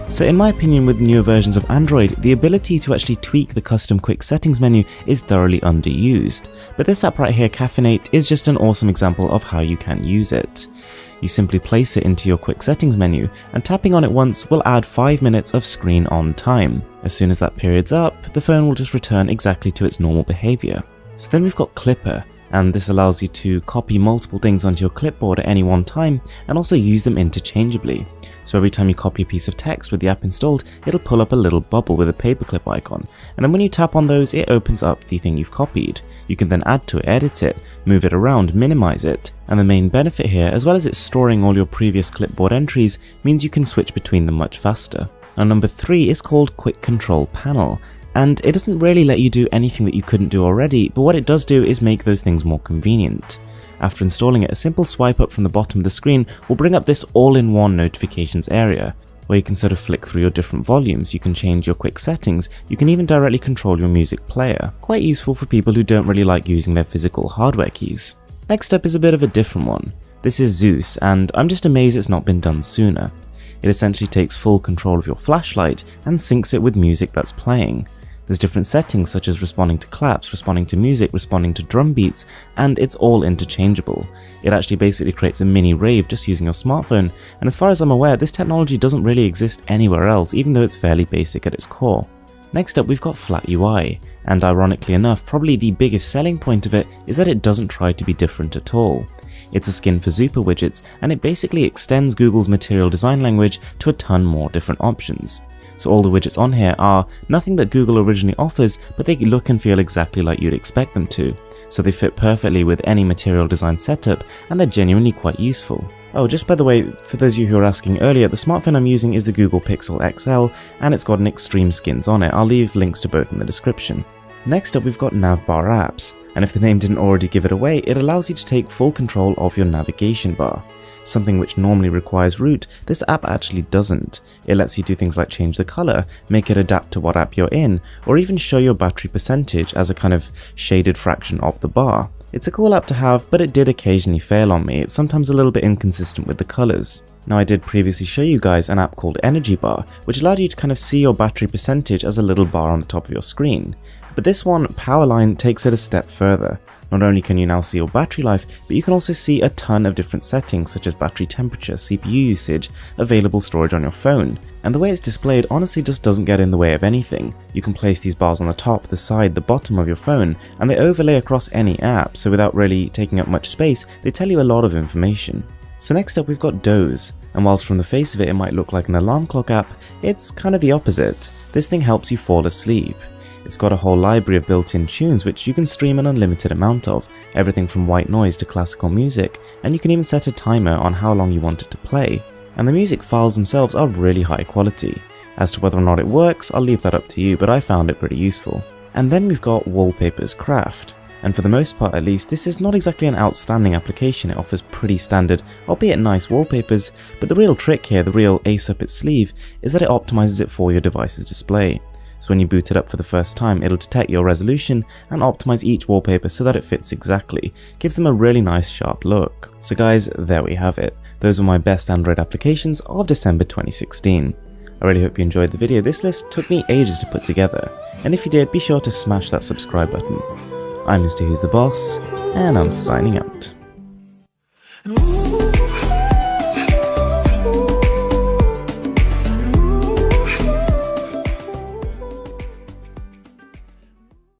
So in my opinion, with newer versions of Android, the ability to actually tweak the custom quick settings menu is thoroughly underused. But this app right here, Caffeinate, is just an awesome example of how you can use it. You simply place it into your quick settings menu, and tapping on it once will add 5 minutes of screen on time. As soon as that period's up, the phone will just return exactly to its normal behavior. So then we've got Clipper, and this allows you to copy multiple things onto your clipboard at any one time and also use them interchangeably. So every time you copy a piece of text with the app installed, it'll pull up a little bubble with a paperclip icon, and then when you tap on those, it opens up the thing you've copied. You can then add to it, edit it, move it around, minimize it, and the main benefit here, as well as it storing all your previous clipboard entries, means you can switch between them much faster. Now number 3 is called Quick Control Panel, and it doesn't really let you do anything that you couldn't do already, but what it does do is make those things more convenient. After installing it, a simple swipe up from the bottom of the screen will bring up this all-in-one notifications area, where you can sort of flick through your different volumes, you can change your quick settings, you can even directly control your music player. Quite useful for people who don't really like using their physical hardware keys. Next up is a bit of a different one. This is Zeus, and I'm just amazed it's not been done sooner. It essentially takes full control of your flashlight and syncs it with music that's playing. There's different settings such as responding to claps, responding to music, responding to drum beats, and it's all interchangeable. It actually basically creates a mini rave just using your smartphone, and as far as I'm aware, this technology doesn't really exist anywhere else, even though it's fairly basic at its core. Next up, we've got Flat UI, and ironically enough, probably the biggest selling point of it is that it doesn't try to be different at all. It's a skin for Super widgets, and it basically extends Google's material design language to a ton more different options. So all the widgets on here are nothing that Google originally offers, but they look and feel exactly like you'd expect them to. So they fit perfectly with any material design setup, and they're genuinely quite useful. Oh, just by the way, for those of you who were asking earlier, the smartphone I'm using is the Google Pixel XL, and it's got an extreme skins on it. I'll leave links to both in the description. Next up, we've got Navbar apps, and if the name didn't already give it away, it allows you to take full control of your navigation bar. Something which normally requires root, this app actually doesn't. It lets you do things like change the color, make it adapt to what app you're in, or even show your battery percentage as a kind of shaded fraction of the bar. It's a cool app to have, but it did occasionally fail on me. It's sometimes a little bit inconsistent with the colors. Now, I did previously show you guys an app called Energy Bar, which allowed you to kind of see your battery percentage as a little bar on the top of your screen. But this one, Powerline, takes it a step further. Not only can you now see your battery life, but you can also see a ton of different settings such as battery temperature, CPU usage, available storage on your phone. And the way it's displayed honestly just doesn't get in the way of anything. You can place these bars on the top, the side, the bottom of your phone, and they overlay across any app, so without really taking up much space, they tell you a lot of information. So next up we've got Doze, and whilst from the face of it might look like an alarm clock app, it's kind of the opposite. This thing helps you fall asleep. It's got a whole library of built-in tunes which you can stream an unlimited amount of, everything from white noise to classical music, and you can even set a timer on how long you want it to play. And the music files themselves are really high quality. As to whether or not it works, I'll leave that up to you, but I found it pretty useful. And then we've got Wallpapers Craft. And for the most part at least, this is not exactly an outstanding application. It offers pretty standard, albeit nice wallpapers, but the real trick here, the real ace up its sleeve, is that it optimizes it for your device's display. So when you boot it up for the first time, it'll detect your resolution and optimize each wallpaper so that it fits exactly. Gives them a really nice sharp look. So guys, there we have it. Those were my best Android applications of December 2016. I really hope you enjoyed the video. This list took me ages to put together, and if you did, be sure to smash that subscribe button. I'm Mr. Who's the Boss, and I'm signing out.